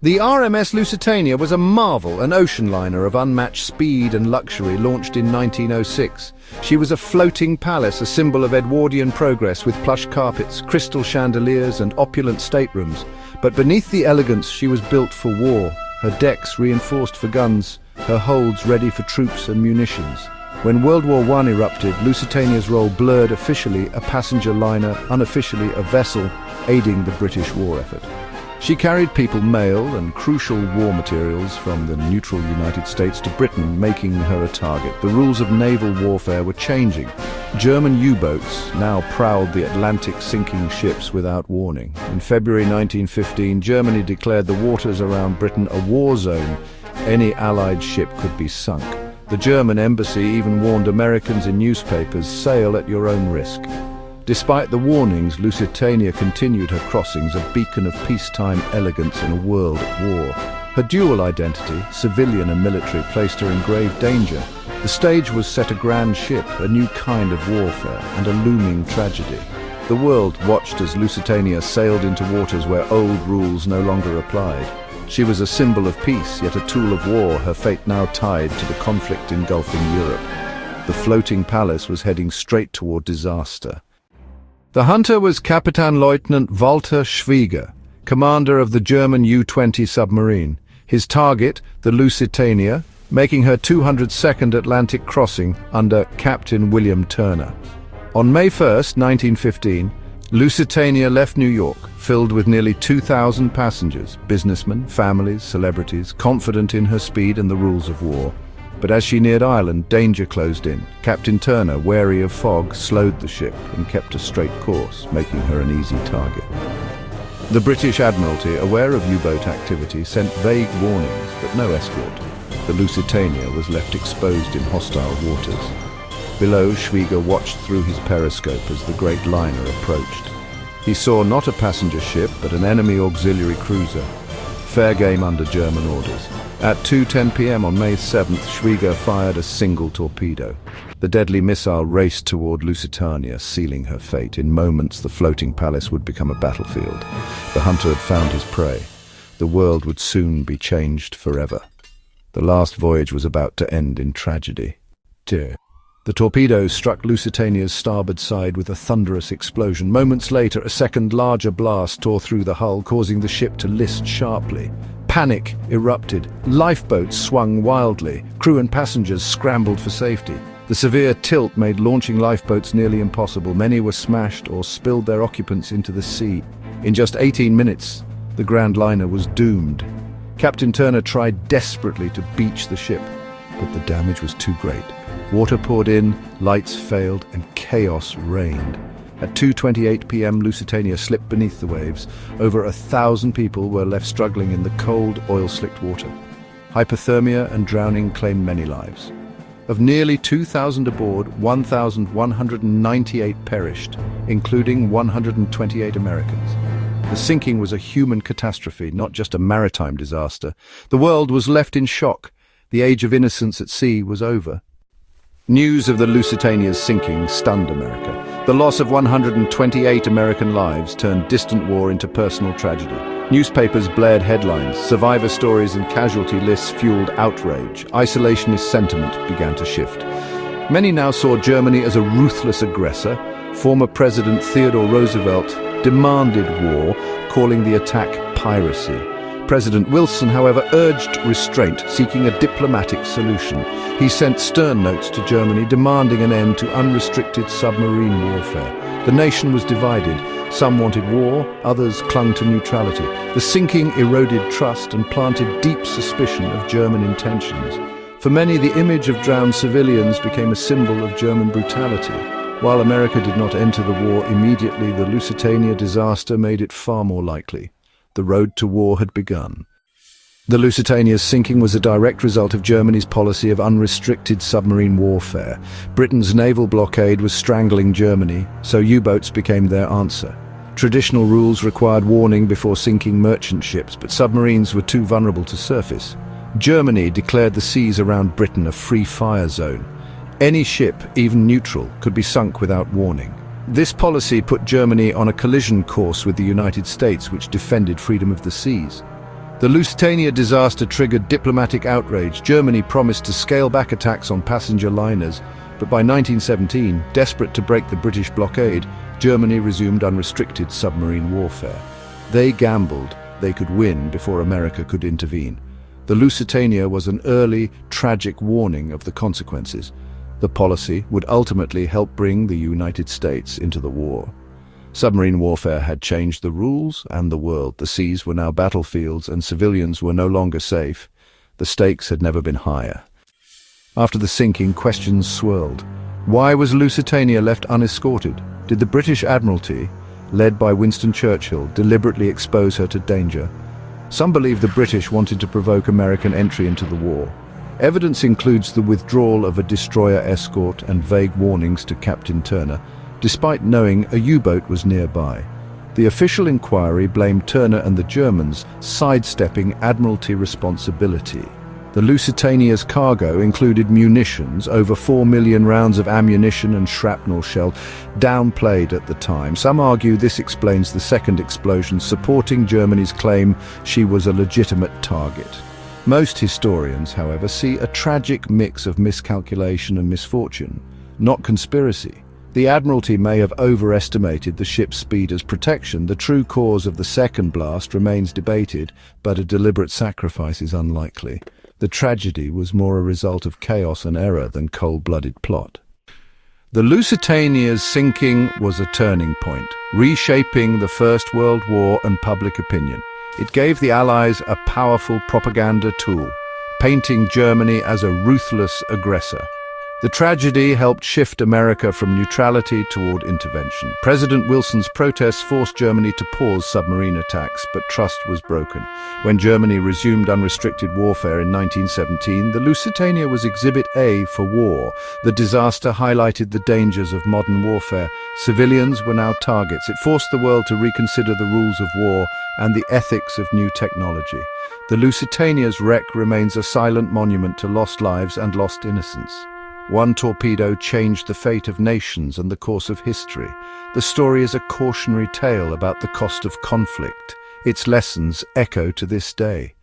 The RMS Lusitania was a marvel, an ocean liner of unmatched speed and luxury, launched in 1906. She was a floating palace, a symbol of Edwardian progress, with plush carpets, crystal chandeliers and opulent staterooms. But beneath the elegance, she was built for war, her decks reinforced for guns, her holds ready for troops and munitions. When World War I erupted, Lusitania's role blurred: officially a passenger liner, unofficially a vessel aiding the British war effort. She carried people, mail and crucial war materials from the neutral United States to Britain, making her a target. The rules of naval warfare were changing. German U-boats now prowled the Atlantic, sinking ships without warning. In February 1915, Germany declared the waters around Britain a war zone. Any Allied ship could be sunk. The German embassy even warned Americans in newspapers, "Sail at your own risk." Despite the warnings, Lusitania continued her crossings, a beacon of peacetime elegance in a world at war. Her dual identity, civilian and military, placed her in grave danger. The stage was set: a grand ship, a new kind of warfare, and a looming tragedy. The world watched as Lusitania sailed into waters where old rules no longer applied. She was a symbol of peace, yet a tool of war, her fate now tied to the conflict engulfing Europe. The floating palace was heading straight toward disaster. The hunter was Kapitänleutnant Walter Schwieger, commander of the German U-20 submarine. His target, the Lusitania, making her 202nd Atlantic crossing under Captain William Turner. On May 1st, 1915, Lusitania left New York, filled with nearly 2,000 passengers, businessmen, families, celebrities, confident in her speed and the rules of war. But as she neared Ireland, danger closed in. Captain Turner, wary of fog, slowed the ship and kept a straight course, making her an easy target. The British Admiralty, aware of U-boat activity, sent vague warnings, but no escort. The Lusitania was left exposed in hostile waters. Below, Schwieger watched through his periscope as the great liner approached. He saw not a passenger ship, but an enemy auxiliary cruiser. Fair game under German orders. At 2:10 p.m. on May 7th, Schwieger fired a single torpedo. The deadly missile raced toward Lusitania, sealing her fate. In moments, the floating palace would become a battlefield. The hunter had found his prey. The world would soon be changed forever. The last voyage was about to end in tragedy. The torpedo struck Lusitania's starboard side with a thunderous explosion. Moments later, a second larger blast tore through the hull, causing the ship to list sharply. Panic erupted. Lifeboats swung wildly. Crew and passengers scrambled for safety. The severe tilt made launching lifeboats nearly impossible. Many were smashed or spilled their occupants into the sea. In just 18 minutes, the grand liner was doomed. Captain Turner tried desperately to beach the ship, but the damage was too great. Water poured in, lights failed, and chaos reigned. At 2:28 p.m., Lusitania slipped beneath the waves. Over 1,000 people were left struggling in the cold, oil-slicked water. Hypothermia and drowning claimed many lives. Of nearly 2,000 aboard, 1,198 perished, including 128 Americans. The sinking was a human catastrophe, not just a maritime disaster. The world was left in shock. The age of innocence at sea was over. News of the Lusitania's sinking stunned America. The loss of 128 American lives turned distant war into personal tragedy. Newspapers blared headlines, survivor stories and casualty lists fueled outrage. Isolationist sentiment began to shift. Many now saw Germany as a ruthless aggressor. Former President Theodore Roosevelt demanded war, calling the attack piracy. President Wilson, however, urged restraint, seeking a diplomatic solution. He sent stern notes to Germany demanding an end to unrestricted submarine warfare. The nation was divided. Some wanted war, others clung to neutrality. The sinking eroded trust and planted deep suspicion of German intentions. For many, the image of drowned civilians became a symbol of German brutality. While America did not enter the war immediately, the Lusitania disaster made it far more likely. The road to war had begun. The Lusitania's sinking was a direct result of Germany's policy of unrestricted submarine warfare. Britain's naval blockade was strangling Germany, so U-boats became their answer. Traditional rules required warning before sinking merchant ships, but submarines were too vulnerable to surface. Germany declared the seas around Britain a free fire zone. Any ship, even neutral, could be sunk without warning. This policy put Germany on a collision course with the United States, which defended freedom of the seas. The Lusitania disaster triggered diplomatic outrage. Germany promised to scale back attacks on passenger liners, but by 1917, desperate to break the British blockade, Germany resumed unrestricted submarine warfare. They gambled they could win before America could intervene. The Lusitania was an early, tragic warning of the consequences. The policy would ultimately help bring the United States into the war. Submarine warfare had changed the rules and the world. The seas were now battlefields and civilians were no longer safe. The stakes had never been higher. After the sinking, questions swirled. Why was Lusitania left unescorted? Did the British Admiralty, led by Winston Churchill, deliberately expose her to danger? Some believe the British wanted to provoke American entry into the war. Evidence includes the withdrawal of a destroyer escort and vague warnings to Captain Turner, despite knowing a U-boat was nearby. The official inquiry blamed Turner and the Germans, sidestepping Admiralty responsibility. The Lusitania's cargo included munitions, over 4 million rounds of ammunition and shrapnel shell, downplayed at the time. Some argue this explains the second explosion, supporting Germany's claim she was a legitimate target. Most historians, however, see a tragic mix of miscalculation and misfortune, not conspiracy. The Admiralty may have overestimated the ship's speed as protection. The true cause of the second blast remains debated, but a deliberate sacrifice is unlikely. The tragedy was more a result of chaos and error than cold-blooded plot. The Lusitania's sinking was a turning point, reshaping the First World War and public opinion. It gave the Allies a powerful propaganda tool, painting Germany as a ruthless aggressor. The tragedy helped shift America from neutrality toward intervention. President Wilson's protests forced Germany to pause submarine attacks, but trust was broken. When Germany resumed unrestricted warfare in 1917, the Lusitania was Exhibit A for war. The disaster highlighted the dangers of modern warfare. Civilians were now targets. It forced the world to reconsider the rules of war and the ethics of new technology. The Lusitania's wreck remains a silent monument to lost lives and lost innocence. One torpedo changed the fate of nations and the course of history. The story is a cautionary tale about the cost of conflict. Its lessons echo to this day.